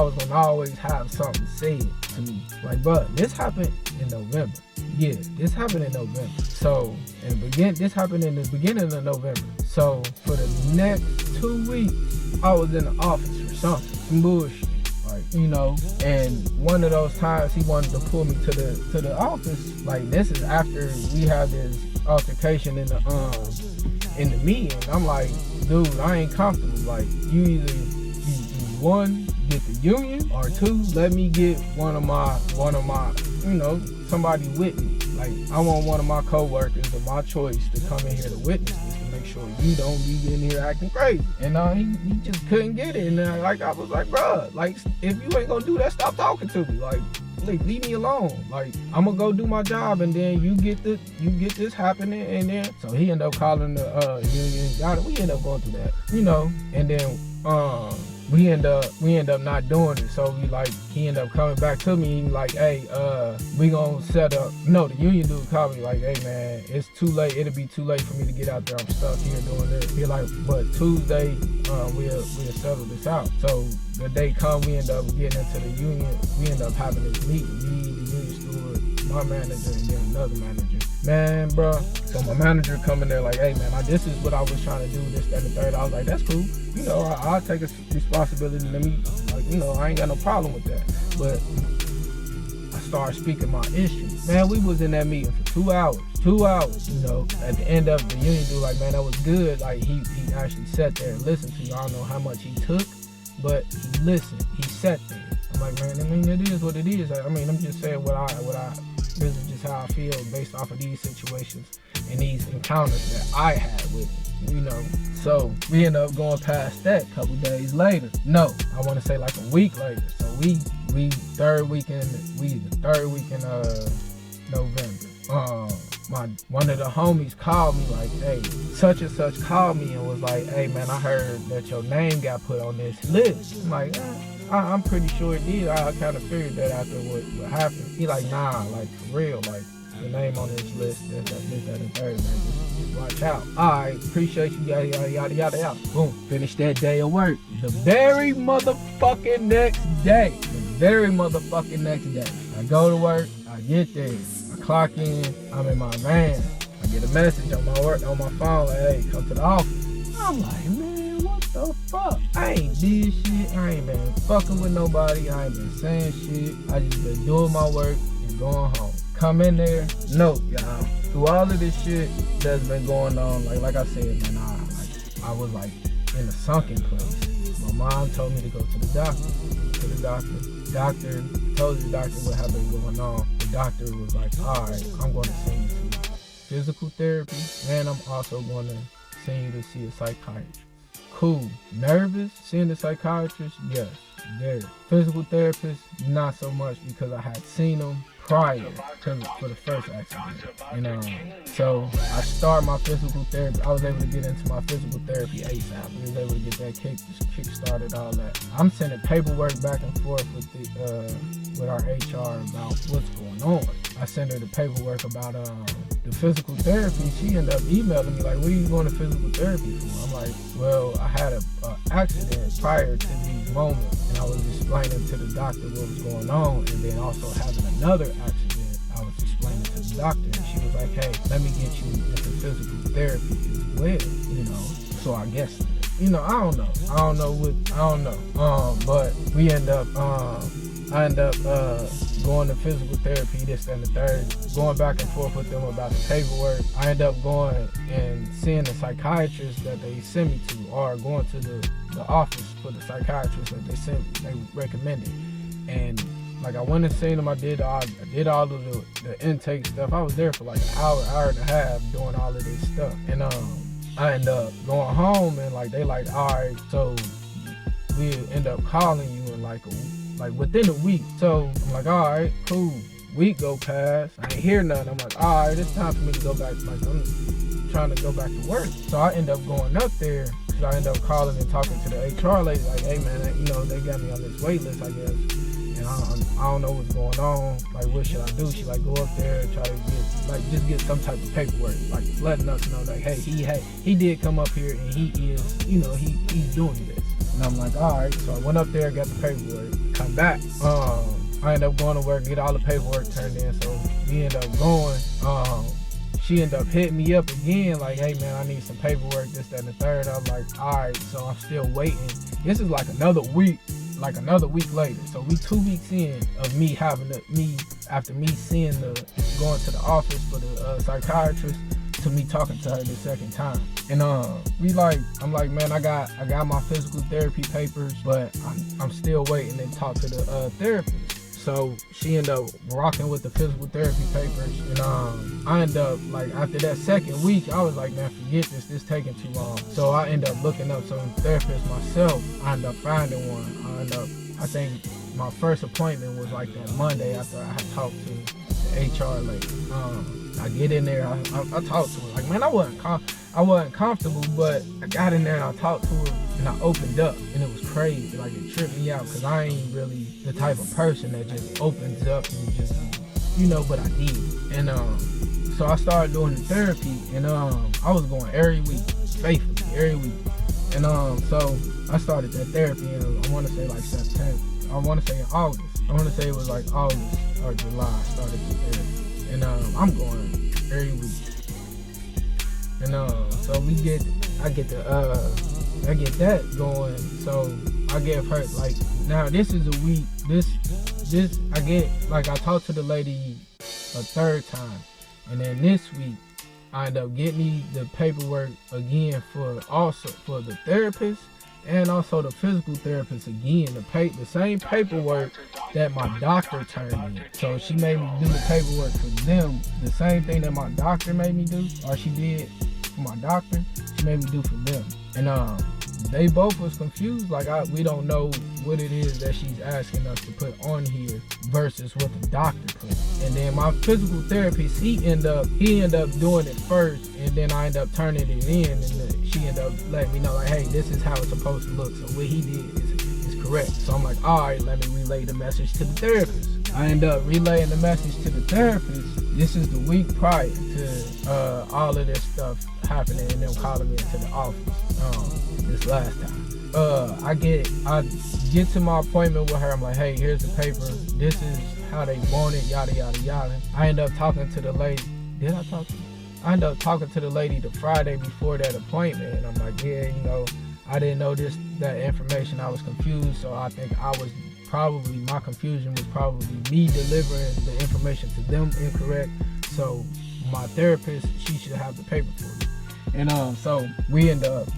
was gonna always have something said to me. Like, bro, this happened in November. Yeah, this happened in November. So this happened in the beginning of November. So for the next 2 weeks, I was in the office for some bullshit. And one of those times he wanted to pull me to the office. Like, this is after we had this altercation in the meeting. I'm like, dude, I ain't comfortable. Like, you either one, get the union, or two, let me get one of my somebody with me. Like, I want one of my coworkers of my choice to come in here to witness this, to make sure you don't be in here acting crazy. And he just couldn't get it. And I was like, bruh, like, if you ain't gonna do that, stop talking to me. Like, leave me alone. Like, I'm gonna go do my job, and then you get this happening, and then so he ended up calling the union. We ended up going through that, and then we end up not doing it. So he ended up coming back to me and like, hey, we gonna set up. No, the union dude called me like, hey man, it's too late. It'll be too late for me to get out there. I'm stuck here doing this. He like, but Tuesday, we'll settle this out. So the day come, we end up getting into the union. We end up having this meeting. Me, the union steward, my manager, and then another manager. Man, bro. So my manager coming there like, hey man, this is what I was trying to do, this, that, and the third. I was like, that's cool. I'll take a responsibility. Let me, I ain't got no problem with that. But I started speaking my issues. Man, we was in that meeting for 2 hours. 2 hours, At the end of the union dude, like, man, that was good. Like, he actually sat there and listened to you. I don't know how much he took, but he listened. He sat there. I'm like, man, it is what it is. I'm just saying what I this is just how I feel based off of these situations and these encounters that I had with it, So we end up going past that a couple days later. No, I want to say like a week later. So we third week in November. One of the homies called me like, hey, such and such called me and was like, hey man, I heard that your name got put on this list. I'm like, I'm pretty sure it did. I kind of figured that after what happened. He like, nah, like for real, like your name on this list, this, that, and third, man. Just watch out. Alright, appreciate you, yada, yada. Boom, finish that day of work. The very motherfucking next day. I go to work, I get there, I clock in, I'm in my van. I get a message on my phone like, hey, come to the office. I'm like, man, what the fuck? I ain't did shit. I ain't been fucking with nobody. I ain't been saying shit. I just been doing my work and going home. Come in there. No, y'all. Through all of this shit that's been going on, like I said, man, I was like in a sunken place. My mom told me to go to the doctor. Told the doctor what had been going on. The doctor was like, all right, I'm going to send you to physical therapy, and I'm also going to send you to see a psychiatrist. Cool. Nervous seeing the psychiatrist? Yes. Very. Physical therapist? Not so much, because I had seen him prior for the first accident. So I started my physical therapy. I was able to get into my physical therapy ASAP. I was able to get that kick started, all that. I'm sending paperwork back and forth with our HR about what's going on. I sent her the paperwork about the physical therapy. She ended up emailing me like, what are you going to physical therapy for? I'm like, well, I had an accident prior to these moments, and I was explaining to the doctor what was going on, and then also having another accident, I was explaining to the doctor, and she was like, hey, let me get you into physical therapy as well, so I guess, I don't know, but we end up, I end up going to physical therapy, this and the third, going back and forth with them about the paperwork. I end up going and seeing the psychiatrist that they sent me to, or going to the office for the psychiatrist that they recommended. And like, I went and seen them. I did all of the intake stuff. I was there for like an hour and a half doing all of this stuff. And I end up going home, and like they like, all right, so we end up calling you in like within a week. So I'm like, all right, cool. Week go past. I ain't hear nothing. I'm like, all right, it's time for me to go back. Like, I'm trying to go back to work. So I end up going up there. I ended up calling and talking to the HR lady, like, hey man, you know, they got me on this wait list, I guess. And I don't know what's going on. Like, what should I do? She like, go up there and try to get, like, just get some type of paperwork, like letting us know, like, hey, he did come up here and he is, you know, he's doing this. And I'm like, all right. So I went up there, got the paperwork, come back. I ended up going to work, get all the paperwork turned in. So we ended up going. She ended up hitting me up again, like, hey man, I need some paperwork, this, that, and the third. I'm like, all right. So I'm still waiting. This is like another week later. So we 2 weeks in of me having after me seeing going to the office for the psychiatrist, to me talking to her the second time. And I'm like, man, I got my physical therapy papers, but I'm still waiting to talk to the therapist. So she ended up rocking with the physical therapy papers, and I ended up, like, after that second week, I was like, man, forget this taking too long. So I ended up looking up some therapists myself. I ended up finding one. I think my first appointment was like that Monday after I had talked to the HR lady. I get in there, I talked to her, like, man, I wasn't comfortable, but I got in there and I talked to her and I opened up, and it was crazy. Like, it tripped me out because I ain't really the type of person that just opens up and just, you know, but I did. And so I started doing the therapy, and I was going every week, faithfully, every week. And so I started that therapy in, I want to say like September. I want to say in August. I want to say it was like August or July I started the therapy. And I'm going every week. And so I get that going. So I give her, like, now this is a week. This I get, like, I talked to the lady a third time, and then this week I end up getting the paperwork again for the therapist and also the physical therapist again. The same paperwork that my doctor turned in. So she made me do the paperwork for them. The same thing that my doctor made me do, or she did for my doctor, she made me do for them. And they both was confused, like, we don't know what it is that she's asking us to put on here versus what the doctor put. And then my physical therapist, he end up doing it first, and then I end up turning it in, and she ended up letting me know, like, hey, this is how it's supposed to look. So what he did is correct. So I'm like, all right, let me relay the message to the therapist. I end up relaying the message to the therapist. This is the week prior to all of this stuff happening and them calling me into the office this last time. I get to my appointment with her. I'm like, hey, here's the paper. This is how they want it, yada, yada, yada. I end up talking to the lady. Did I talk to her? I ended up talking to the lady the Friday before that appointment. And I'm like, yeah, you know, I didn't know that information. I was confused. So I think my confusion was probably me delivering the information to them incorrect. So my therapist, she should have the paper for me. And so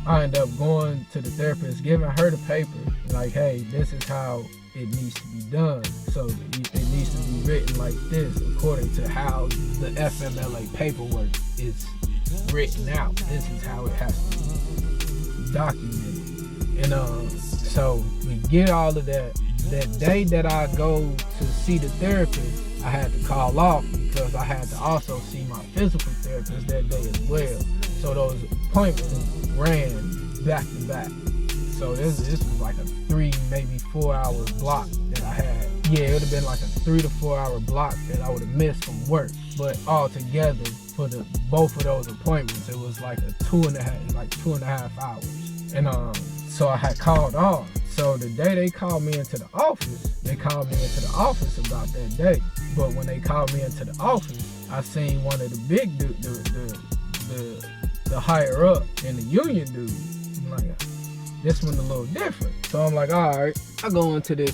I end up going to the therapist, giving her the paper, like, hey, this is how it needs to be done. So it needs to be written like this, according to how the FMLA paperwork is written out. This is how it has to be documented. And so we get all of that. That day that I go to see the therapist, I had to call off because I had to also see my physical therapist that day as well. So those appointments ran back to back. So this was like a 3, maybe 4 hour block that I had. Yeah, it would have been like a 3 to 4 hour block that I would have missed from work. But all together for both of those appointments, it was like 2.5 hours. And so I had called off. So the day they called me into the office, about that day. But when they called me into the office, I seen one of the big the higher up and the union dude. I'm like, this one a little different. So I'm like, all right, I go into the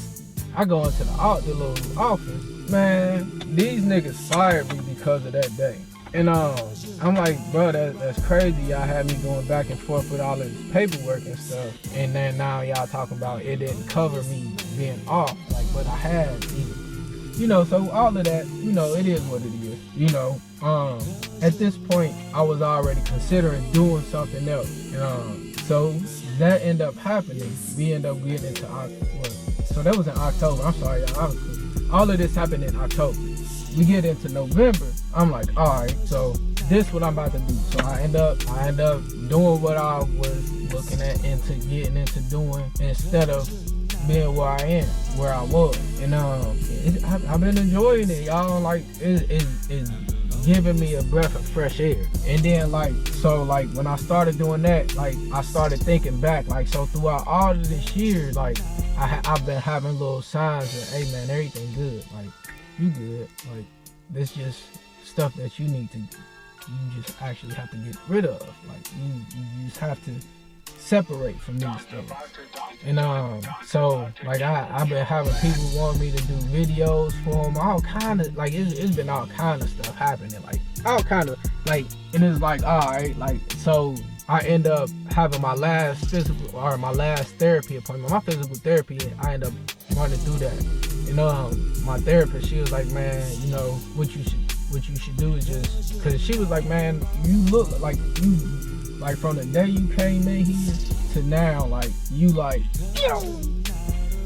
little office. Man, these niggas fired me because of that day. And I'm like, bro, that's crazy. Y'all had me going back and forth with all this paperwork and stuff. And then now y'all talking about it didn't cover me being off. Like, but I had, you know, so all of that, you know, it is what it is. You know, at this point, I was already considering doing something else. So that ended up happening. We ended up getting into October. So that was in October. I'm sorry, y'all. All of this happened in October. We get into November. I'm like, all right, so this what I'm about to do. So I end up doing what I was looking at into getting into doing instead of being where I am, where I was. And I've been enjoying it, y'all. Like it's giving me a breath of fresh air. And then like, so like when I started doing that, like I started thinking back, like, so throughout all of this year, like I've been having little signs that, hey man, everything good, like you good, like this just stuff that you need to, you just actually have to get rid of. Like you just have to separate from these things. And so like I've been having people want me to do videos for them, all kind of, like it's been all kind of stuff happening, like all kind of, like, and it's like, all right, like, so I end up having my last therapy appointment, my physical therapy, and I end up running through that. And my therapist, she was like, man, you know, what you should do is just, because she was like, man, you look like you, like from the day you came in here to now, like you like,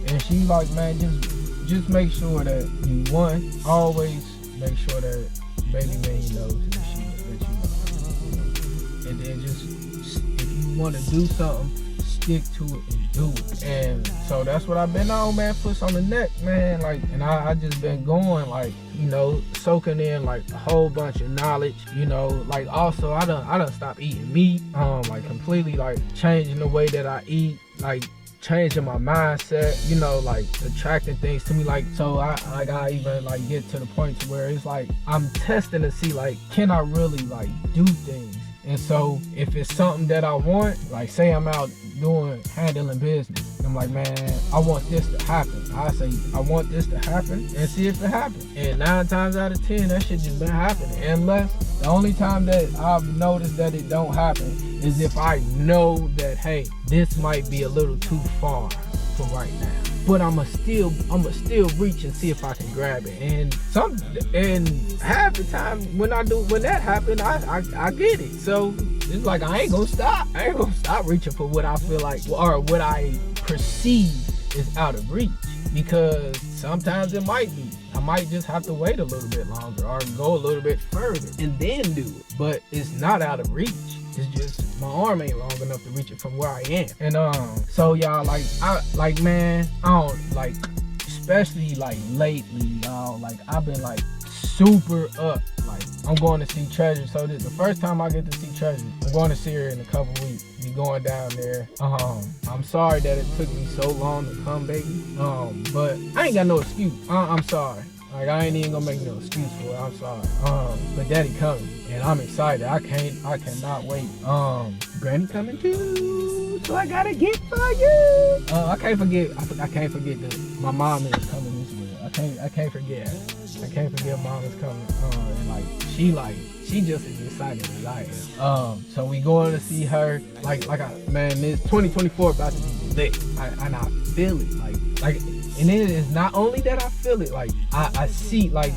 and she like, man, just make sure that you always make sure that baby man knows that you know. And then just, if you want to do something, stick to it and do it. And so that's what I've been on, man. Foot on the neck, man. Like, and I just been going, like, you know, soaking in like a whole bunch of knowledge, you know. Like, also I done stopped eating meat, like completely, like changing the way that I eat, like changing my mindset, you know, like attracting things to me. Like, so I even like get to the point to where it's like I'm testing to see, like, can I really like do things? And so if it's something that I want, like say I'm out handling business, I'm like, man, I want this to happen. I say, I want this to happen and see if it happens. And 9 times out of 10, that shit just been happening. Unless the only time that I've noticed that it don't happen is if I know that, hey, this might be a little too far for right now. But I'ma still reach and see if I can grab it. And half the time when that happens, I get it. So it's like I ain't gonna stop reaching for what I feel like or what I perceive is out of reach. Because sometimes it might be. I might just have to wait a little bit longer or go a little bit further and then do it. But it's not out of reach. It's just my arm ain't long enough to reach it from where I am. And so y'all, like man, I don't like, especially like lately, y'all, like I've been like super up. Like I'm going to see Treasure. So this the first time I get to see Treasure. I'm going to see her in a couple weeks. Be going down there. I'm sorry that it took me so long to come, baby. But I ain't got no excuse. I'm sorry. Like I ain't even gonna make no excuse for it. I'm sorry. But Daddy coming, and I'm excited. I cannot wait. Granny coming too, so I got a gift for you. I can't forget that my mom is coming as well. I can't forget. I can't forget mom is coming. And she just as excited as I am. So we going to see her. Man, this 2024 about to be lit. And I feel it. Like. And it is not only that I feel it, like I see, like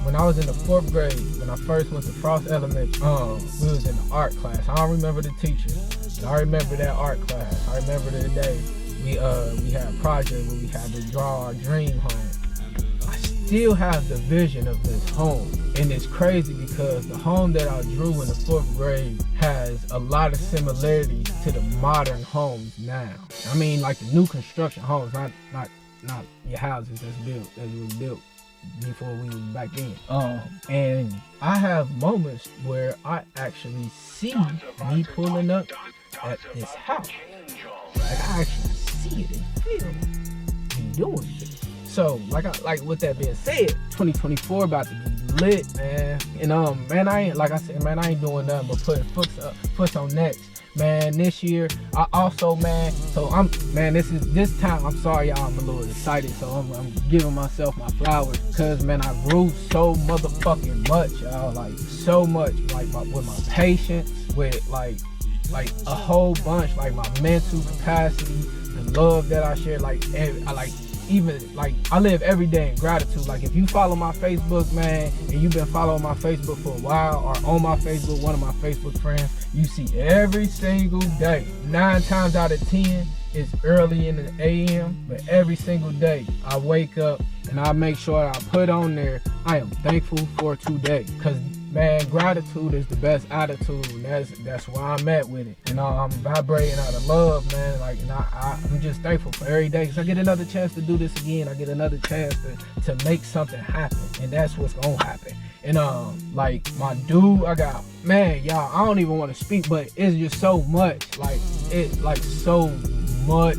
when I was in the 4th grade, when I first went to Frost Elementary, we was in the art class. I don't remember the teacher, but I remember that art class. I remember the day we had a project where we had to draw our dream home. I still have the vision of this home, and it's crazy because the home that I drew in the 4th grade has a lot of similarities to the modern homes now. I mean, like the new construction homes, not your houses that was built before we was back then. And I have moments where I actually see me pulling up at this house. Like I actually see it and feel me doing it. So like with that being said, 2024 about to be lit, man. And man, I ain't doing nothing but putting foot on necks. Man, this year, I also, man, this time, I'm sorry, y'all, I'm a little excited, so I'm giving myself my flowers, because, man, I grew so motherfucking much, y'all, like, so much, like, with my patience, with, like a whole bunch, like, my mental capacity, the love that I share, I live every day in gratitude. Like if you follow my Facebook, man, and you've been following my Facebook for a while, or on my Facebook, one of my Facebook friends, you see every single day, 9 times out of 10, it's early in the AM, but every single day I wake up and I make sure I put on there, I am thankful for today. Because man, gratitude is the best attitude. That's where I'm at with it. And I'm vibrating out of love, man. Like, and I'm just thankful for every day, because I get another chance to do this again. I get another chance to make something happen, and that's what's gonna happen. And like my dude, I got, man, y'all, I don't even want to speak, but it's just so much, like so much,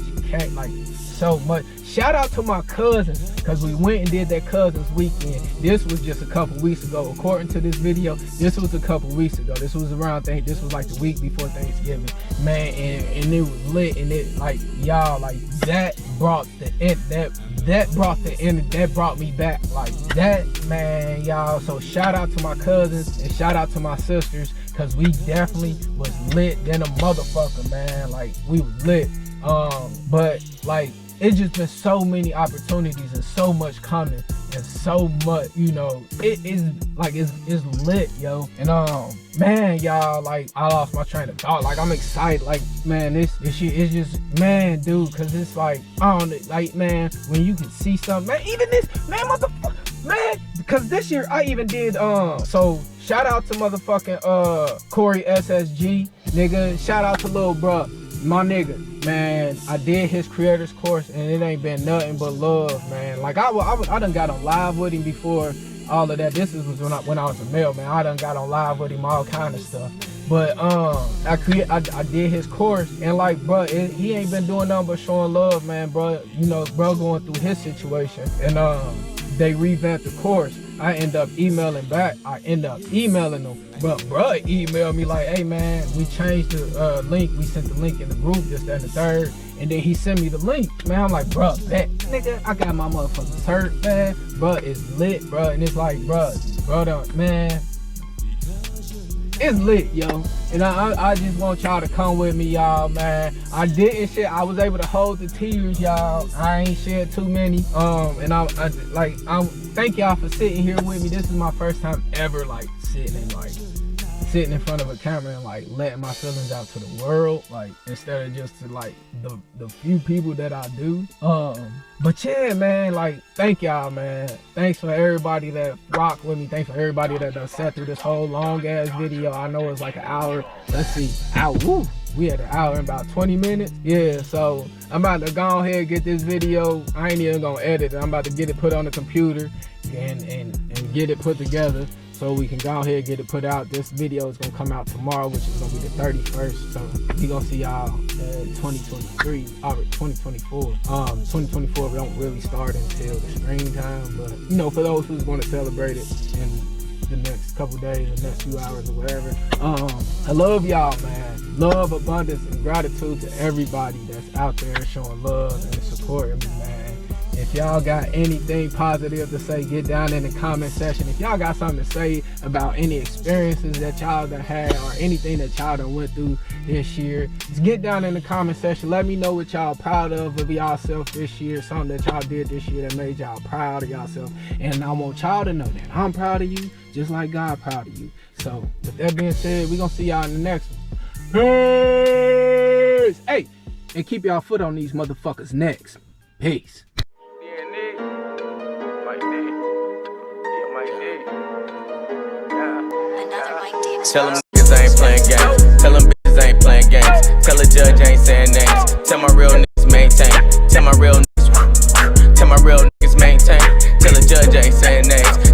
like so much. Shout out to my cousins, because we went and did that cousins weekend. This was just a couple weeks ago. According to this video, this was a couple weeks ago. This was around, this was like the week before Thanksgiving, man, and it was lit. And it, like, y'all, like, that brought the end, that brought me back, like that, man, y'all. So shout out to my cousins and shout out to my sisters, because we definitely was lit than a motherfucker, man. Like, we was lit. But like, it's just been so many opportunities and so much coming and so much, you know, it is like, it's lit, yo. And man, y'all, like, I lost my train of thought. Like, I'm excited, like, man, this shit is just, man, dude, because it's like, I don't, like, man, when you can see something, man, even this, man, motherfucker, man, because this year I even did, so shout out to motherfucking Coreyssg, nigga. Shout out to Lil Bruh, my nigga, man. I did his creators course and it ain't been nothing but love, man. Like, I done got on live with him before all of that. This was when I was a male, man. I done got on live with him, all kind of stuff. But I did his course, and like, bro, he ain't been doing nothing but showing love, man, bro. You know, bro, going through his situation, and they revamped the course. I end up emailing back. I end up emailing them. But bruh emailed me like, hey man, we changed the link. We sent the link in the group, this, that, and the third. And then he sent me the link. Man, I'm like, bruh, bet, nigga, I got my motherfucking cert, man. Bruh, it's lit, bruh. And it's like, bruh, man, it's lit, yo. And I just want y'all to come with me, y'all, man. I didn't shit. I was able to hold the tears, y'all. I ain't shared too many. And I'm thank y'all for sitting here with me. This is my first time ever, like, sitting in front of a camera and like letting my feelings out to the world, like, instead of just to like the few people that I do. But yeah, man, like, thank y'all, man. Thanks for everybody that rocked with me. Thanks for everybody that done sat through this whole long ass video. I know it's like an hour. Let's see, woo, we had an hour and about 20 minutes. Yeah, so I'm about to go ahead and get this video. I ain't even gonna edit it. I'm about to get it put on the computer and get it put together, so we can go ahead and get it put out. This video is gonna come out tomorrow, which is gonna be the 31st. So we gonna see y'all 2023 or 2024. 2024 we don't really start until the springtime, but you know, for those who's gonna celebrate it in the next couple days, the next few hours or whatever. I love y'all, man. Love, abundance, and gratitude to everybody that's out there showing love and supporting me, man. If y'all got anything positive to say, get down in the comment section. If y'all got something to say about any experiences that y'all done had or anything that y'all done went through this year, just get down in the comment section. Let me know what y'all proud of y'allself this year, something that y'all did this year that made y'all proud of y'allself. And I want y'all to know that I'm proud of you, just like God proud of you. So with that being said, we gonna see y'all in the next one. Peace! Hey, and keep y'all foot on these motherfuckers' necks. Peace. Tell them niggas I ain't playing games. Tell them bitches I ain't playing games. Tell the judge I ain't saying names. Tell my real niggas maintain. Tell my real niggas maintain. Tell the judge I ain't saying names.